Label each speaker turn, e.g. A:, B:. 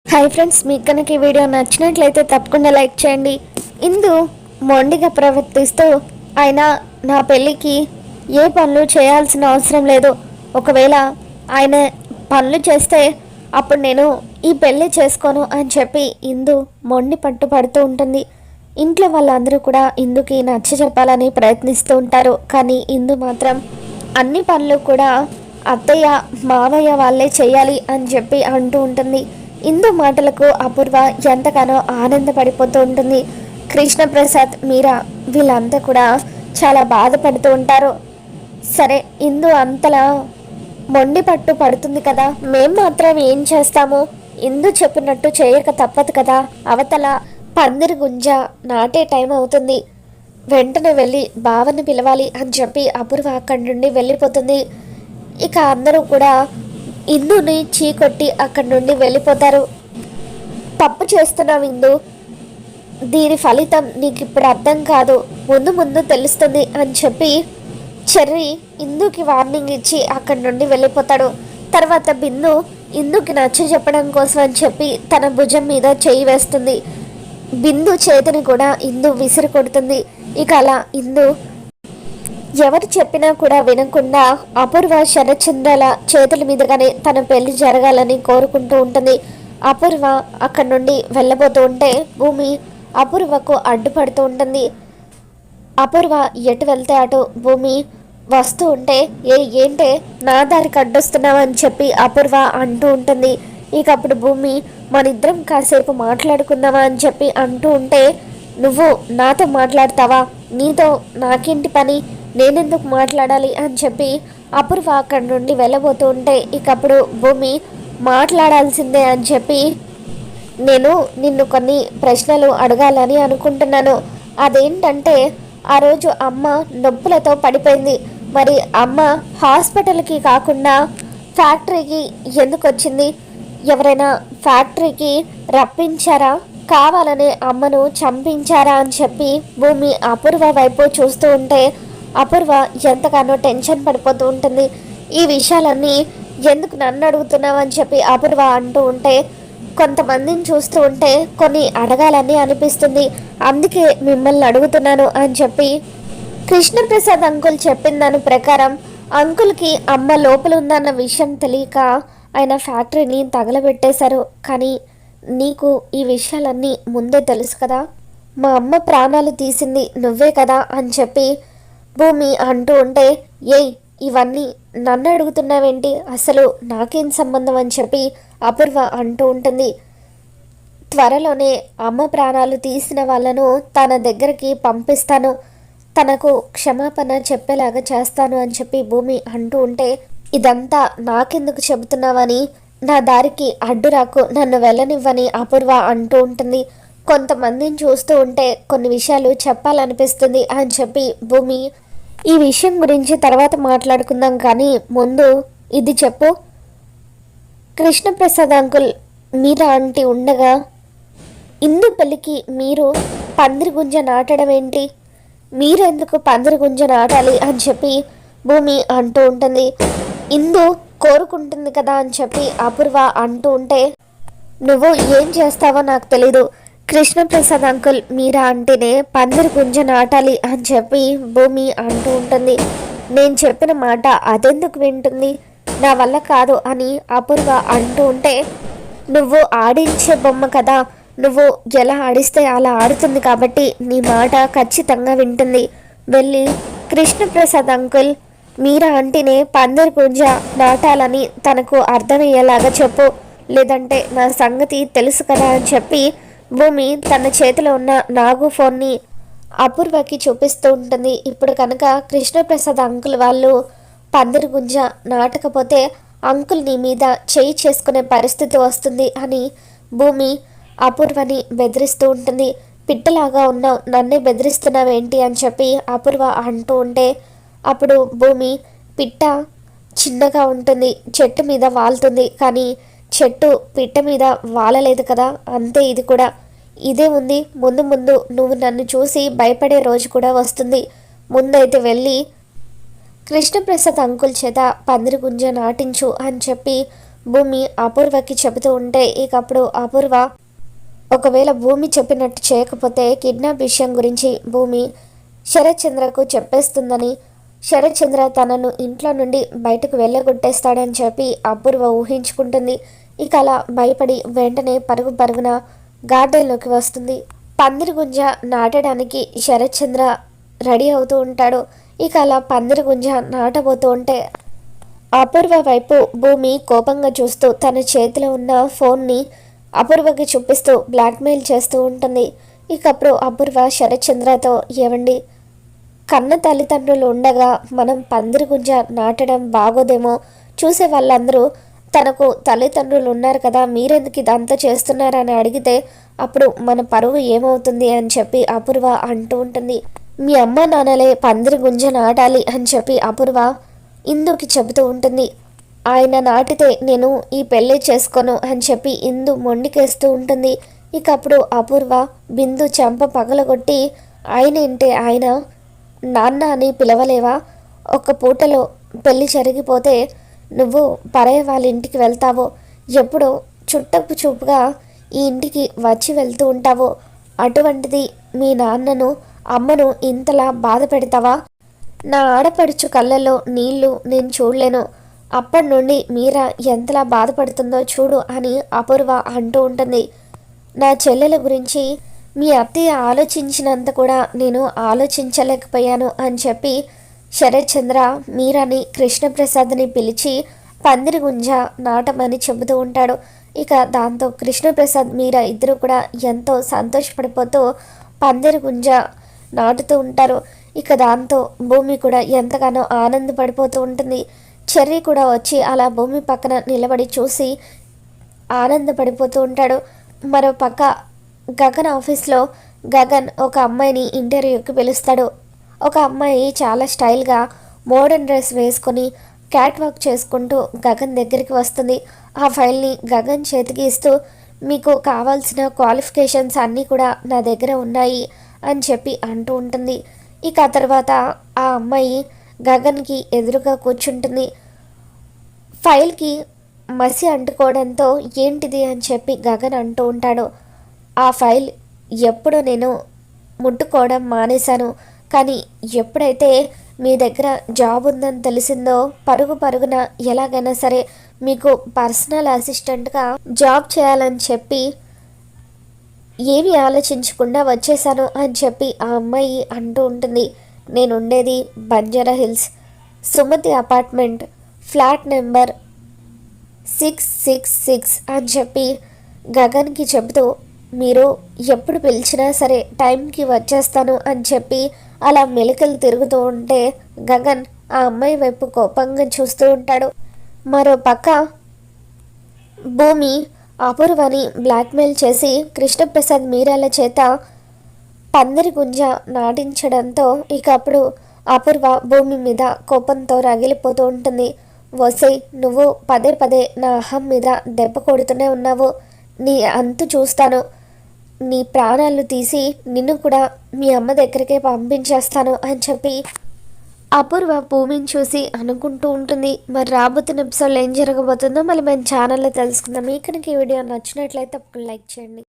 A: Hi friends, మీకు కనుక ఈ వీడియో నచ్చినట్లయితే తప్పకుండా లైక్ చేయండి. ఇందు మొండిగా ప్రవర్తిస్తూ ఆయన నా పెళ్ళికి ఏ పనులు చేయాల్సిన అవసరం లేదు, ఒకవేళ ఆయన పనులు చేస్తే అప్పుడు నేను ఈ పెళ్ళి చేసుకోను అని చెప్పి ఇందు మొండి పట్టుపడుతూ ఉంటుంది. ఇంట్లో వాళ్ళందరూ కూడా ఇందుకి నచ్చ చెప్పాలని ప్రయత్నిస్తూ ఉంటారు. కానీ ఇందు మాత్రం అన్ని పనులు కూడా అత్తయ్య మావయ్య వాళ్ళే చేయాలి అని చెప్పి అంటూ ఉంటుంది. ఇందు మాటలకు అపూర్వ ఎంతగానో ఆనందపడిపోతూ ఉంటుంది. కృష్ణప్రసాద్, మీరా వీళ్ళంతా కూడా చాలా బాధపడుతూ ఉంటారు. సరే, ఇందు అంతలా మొండి పట్టు పడుతుంది కదా, మేం మాత్రం ఏం చేస్తాము? ఇందు చెప్పినట్టు చేయక తప్పదు కదా. అవతల పందిరి గుంజ నాటే టైం అవుతుంది, వెంటనే వెళ్ళి బావని పిలవాలి అని చెప్పి అపూర్వ అక్కడి నుండి వెళ్ళిపోతుంది. ఇక అందరూ కూడా ఇందుని చీకొట్టి అక్కడి నుండి వెళ్ళిపోతారు. తప్పు చేస్తున్నావు ఇందు, దీని ఫలితం నీకు ఇప్పుడు అర్థం కాదు, ముందు ముందు తెలుస్తుంది అని చెప్పి చెర్రీ ఇందుకి వార్నింగ్ ఇచ్చి అక్కడి నుండి వెళ్ళిపోతాడు. తర్వాత బిందు ఇందుకి నచ్చ చెప్పడం కోసం అని చెప్పి తన భుజం మీద చేయి వేస్తుంది. బిందు చేతిని కూడా ఇందు విసిరి కొడుతుంది. ఇక అలా ఇందు ఎవరు చెప్పినా కూడా వినకుండా అపూర్వ శరచంద్రాల చేతుల మీదుగానే తన పెళ్లి జరగాలని కోరుకుంటూ ఉంటుంది. అపూర్వ అక్కడి నుండి వెళ్ళబోతూ ఉంటే భూమి అపూర్వకు అడ్డుపడుతూ ఉంటుంది. అపూర్వ ఎటు వెళ్తే అటు భూమి వస్తూ ఉంటే ఏంటే నా దారికి అడ్డొస్తున్నావు అని చెప్పి అపూర్వ అంటూ ఉంటుంది. ఇక అప్పుడు భూమి మనిద్దరం కాసేపు మాట్లాడుకుందామా అని చెప్పి అంటూ ఉంటే, నువ్వు నాతో మాట్లాడతావా? నీతో నాకేంటి పని, నేనెందుకు మాట్లాడాలి అని చెప్పి అపూర్వ అక్కడి నుండి వెళ్ళబోతూ ఉంటే, ఇకప్పుడు భూమి మాట్లాడాల్సిందే అని చెప్పి నేను నిన్ను కొన్ని ప్రశ్నలు అడగాలని అనుకుంటున్నాను. అదేంటంటే, ఆ రోజు అమ్మ నొప్పులతో పడిపోయింది, మరి అమ్మ హాస్పిటల్కి కాకుండా ఫ్యాక్టరీకి ఎందుకు వచ్చింది? ఎవరైనా ఫ్యాక్టరీకి రప్పించారా, కావాలనే అమ్మను చంపించారా అని చెప్పి భూమి అపూర్వ వైపు చూస్తూ ఉంటే అపూర్వ ఎంతగానో టెన్షన్ పడిపోతూ ఉంటుంది. ఈ విషయాలన్నీ ఎందుకు నన్ను అడుగుతున్నావు అని చెప్పి అపూర్వ అంటూ ఉంటే, కొంతమందిని చూస్తూ ఉంటే కొన్ని అడగాలని అనిపిస్తుంది, అందుకే మిమ్మల్ని అడుగుతున్నాను అని చెప్పి కృష్ణప్రసాద్ అంకుల్ చెప్పిన దాని ప్రకారం అంకుల్కి అమ్మ లోపల ఉందన్న విషయం తెలియక ఆయన ఫ్యాక్టరీని తగలబెట్టేశారు. కానీ నీకు ఈ విషయాలన్నీ ముందే తెలుసు కదా, మా అమ్మ ప్రాణాలు తీసింది నువ్వే కదా అని చెప్పి భూమి అంటూ ఉంటే, ఇవన్నీ నన్ను అడుగుతున్నావేంటి, అసలు నాకేం సంబంధం అని చెప్పి అపూర్వ అంటూ ఉంటుంది. త్వరలోనే అమ్మ ప్రాణాలు తీసిన వాళ్ళను తన దగ్గరికి పంపిస్తాను, తనకు క్షమాపణ చెప్పేలాగా చేస్తాను అని చెప్పి భూమి అంటూ ఉంటే, ఇదంతా నాకెందుకు చెబుతున్నావని, నా దారికి అడ్డు రాకు, నన్ను వెళ్ళనివ్వని అపూర్వ అంటూ ఉంటుంది. కొంతమందిని చూస్తూ ఉంటే కొన్ని విషయాలు చెప్పాలనిపిస్తుంది అని చెప్పి భూమి, ఈ విషయం గురించి తర్వాత మాట్లాడుకుందాం, కానీ ముందు ఇది చెప్పు, కృష్ణప్రసాద్ అంకుల్ మీరా ఆంటీ ఉండగా ఇందు పెళ్ళికి మీరు పందిరి గుంజ నాటడం ఏంటి, మీరెందుకు పందిరి గుంజ నాటాలి అని చెప్పి భూమి అంటూ ఉంటుంది. ఇందు కోరుకుంటుంది కదా అని చెప్పి అపూర్వ అంటూ ఉంటే, నువ్వు ఏం చేస్తావో నాకు తెలీదు, కృష్ణప్రసాద్ అంకుల్ మీరా అంటేనే పందిరి గుంజ నాటాలి అని చెప్పి భూమి అంటూ ఉంటుంది. నేను చెప్పిన మాట అదెందుకు వింటుంది, నా వల్ల కాదు అని అపూర్వ అంటూ ఉంటే, నువ్వు ఆడించే బొమ్మ కదా, నువ్వు ఎలా ఆడిస్తే అలా ఆడుతుంది కాబట్టి నీ మాట ఖచ్చితంగా వింటుంది, వెళ్ళి కృష్ణప్రసాద్ అంకుల్ మీరా అంటేనే పందిరి గుంజ నాటాలని తనకు అర్థమయ్యేలాగా చెప్పు, లేదంటే నా సంగతి తెలుసు కదా అని చెప్పి భూమి తన చేతిలో ఉన్న నాగు ఫోన్ని అపూర్వకి చూపిస్తూ ఉంటుంది. ఇప్పుడు కనుక కృష్ణప్రసాద్ అంకుల్ వాళ్ళు పందిరి గుంజ నాటకపోతే అంకుల్ నీ మీద చేయి చేసుకునే పరిస్థితి వస్తుంది అని భూమి అపూర్వని బెదిరిస్తూ ఉంటుంది. పిట్టలాగా ఉన్నావు, నన్నే బెదిరిస్తున్నావేంటి అని చెప్పి అపూర్వ అంటూ ఉంటే, అప్పుడు భూమి, పిట్ట చిన్నగా ఉంటుంది, చెట్టు మీద వాలుతుంది, కానీ చెట్టు పిట్ట మీద వాలలేదు కదా, అంతే ఇది కూడా, ఇదే ఉంది, ముందు ముందు నువ్వు నన్ను చూసి భయపడే రోజు కూడా వస్తుంది, ముందైతే వెళ్ళి కృష్ణప్రసాద్ అంకుల్ చేత పందిరి గుంజ నాటించు అని చెప్పి భూమి అపూర్వకి చెబుతూ ఉంటే ఇక అప్పుడు అపూర్వ ఒకవేళ భూమి చెప్పినట్టు చేయకపోతే కిడ్నాప్ విషయం గురించి భూమి శరత్ చంద్రకు చెప్పేస్తుందని, శరత్ చంద్ర తనను ఇంట్లో నుండి బయటకు వెళ్ళగొట్టేస్తాడని చెప్పి అపూర్వ ఊహించుకుంటుంది. ఇక అలా భయపడి వెంటనే పరుగు పరుగున గార్డెన్లోకి వస్తుంది. పందిరి గుంజ నాటడానికి శరత్ చంద్ర రెడీ అవుతూ ఉంటాడు. ఇక అలా పందిరి గుంజ నాటబోతూ ఉంటే అపూర్వ వైపు భూమి కోపంగా చూస్తూ తన చేతిలో ఉన్న ఫోన్ని అపూర్వకి చూపిస్తూ బ్లాక్మెయిల్ చేస్తూ ఉంటుంది. ఇక అప్పుడు అపూర్వ శరత్ చంద్రతో, ఏవండి, కన్న తల్లిదండ్రులు ఉండగా మనం పందిరి గుంజ నాటడం బాగోదేమో, చూసే వాళ్ళందరూ తనకు తల్లిదండ్రులు ఉన్నారు కదా, మీరెందుకు ఇదంతా చేస్తున్నారని అడిగితే అప్పుడు మన పరువు ఏమవుతుంది అని చెప్పి అపూర్వ అంటూ ఉంటుంది. మీ అమ్మ నాన్నలే పందిరి గుంజ నాటాలి అని చెప్పి అపూర్వ ఇందుకి చెబుతూ ఉంటుంది. ఆయన నాటితే నేను ఈ పెళ్ళి చేసుకోను అని చెప్పి ఇందు మొండికేస్తూ ఉంటుంది. ఇక అప్పుడు అపూర్వ బిందు చెంప పగలగొట్టి, ఆయన ఏంటే ఆయన నాన్న అని పిలవలేవా? ఒక పూటలో పెళ్ళి జరిగిపోతే నువ్వు పరయ్య వాళ్ళ ఇంటికి వెళ్తావో, ఎప్పుడో చుట్టపు చూపుగా ఈ ఇంటికి వచ్చి వెళ్తూ ఉంటావో, అటువంటిది మీ నాన్నను అమ్మను ఇంతలా బాధ పెడతావా? నా ఆడపడుచు కళ్ళల్లో నీళ్లు నేను చూడలేను. అప్పటి నుండి మీరా ఎంతలా బాధపడుతుందో చూడు అని అపూర్వ అంటూ ఉంటుంది. నా చెల్లెల గురించి మీ అత్తయ్య ఆలోచించినంత కూడా నేను ఆలోచించలేకపోయాను అని చెప్పి శరత్ చంద్ర మీరాని కృష్ణప్రసాద్ని పిలిచి పందిరి గుంజ నాటమని చెబుతూ ఉంటాడు. ఇక దాంతో కృష్ణప్రసాద్ మీరా ఇద్దరు కూడా ఎంతో సంతోషపడిపోతూ పందిరి గుంజ నాటుతూ ఉంటారు. ఇక దాంతో భూమి కూడా ఎంతగానో ఆనందపడిపోతూ ఉంటుంది. చెర్రీ కూడా వచ్చి అలా భూమి పక్కన నిలబడి చూసి ఆనందపడిపోతూ ఉంటాడు. మరో పక్క గగన్ ఆఫీస్లో గగన్ ఒక అమ్మాయిని ఇంటర్వ్యూకి పిలుస్తాడు. ఒక అమ్మాయి చాలా స్టైల్గా మోడర్న్ డ్రెస్ వేసుకొని క్యాట్ వాక్ చేసుకుంటూ గగన్ దగ్గరికి వస్తుంది. ఆ ఫైల్ని గగన్ చేతికి ఇస్తూ, మీకు కావాల్సిన క్వాలిఫికేషన్స్ అన్నీ కూడా నా దగ్గర ఉన్నాయి అని చెప్పి అంటూ ఉంటుంది. ఇక ఆ తర్వాత ఆ అమ్మాయి గగన్కి ఎదురుగా కూర్చుంటుంది. ఫైల్కి మసి అంటుకోవడంతో ఏంటిది అని చెప్పి గగన్ అంటూ ఉంటాడు. ఆ ఫైల్ ఎప్పుడు నేను ముట్టుకోవడం మానేశాను, కానీ ఎప్పుడైతే మీ దగ్గర జాబ్ ఉందని తెలిసిందో పరుగు పరుగున ఎలాగైనా సరే మీకు పర్సనల్ అసిస్టెంట్గా జాబ్ చేయాలని చెప్పి ఏమీ ఆలోచించకుండా వచ్చేసాను అని చెప్పి ఆ అమ్మాయి అంటూ ఉంటుంది. నేను ఉండేది Banjara Hills, Sumathi apartment, flat number 666 అని చెప్పి గగన్కి చెబుతూ, మీరు ఎప్పుడు పిలిచినా సరే టైంకి వచ్చేస్తాను అని చెప్పి అలా మెలికలు తిరుగుతూ ఉంటే గగన్ ఆ అమ్మాయి వైపు కోపంగా చూస్తూ ఉంటాడు. మరో పక్క భూమి అపూర్వని బ్లాక్మెయిల్ చేసి కృష్ణప్రసాద్ మీరాల చేత పందిరి గుంజ నాటించడంతో ఇక అప్పుడు అపూర్వ భూమి మీద కోపంతో రగిలిపోతూ ఉంటుంది. వసై, నువ్వు పదే పదే నా అహం మీద దెబ్బ కొడుతూనే ఉన్నావు, నీ అంతు చూస్తాను, నీ ప్రాణాలు తీసి నిన్ను కూడా మీ అమ్మ దగ్గరికే పంపించేస్తాను అని చెప్పి అపూర్వ భూమిని చూసి అనుకుంటూ ఉంటుంది. మరి రాబోతున్న ఎపిసోడ్లో ఏం జరగబోతుందో మళ్ళీ మన ఛానల్లో తెలుసుకుందాం. మీకు ఈ వీడియో నచ్చినట్లయితే తప్పకుండా లైక్ చేయండి.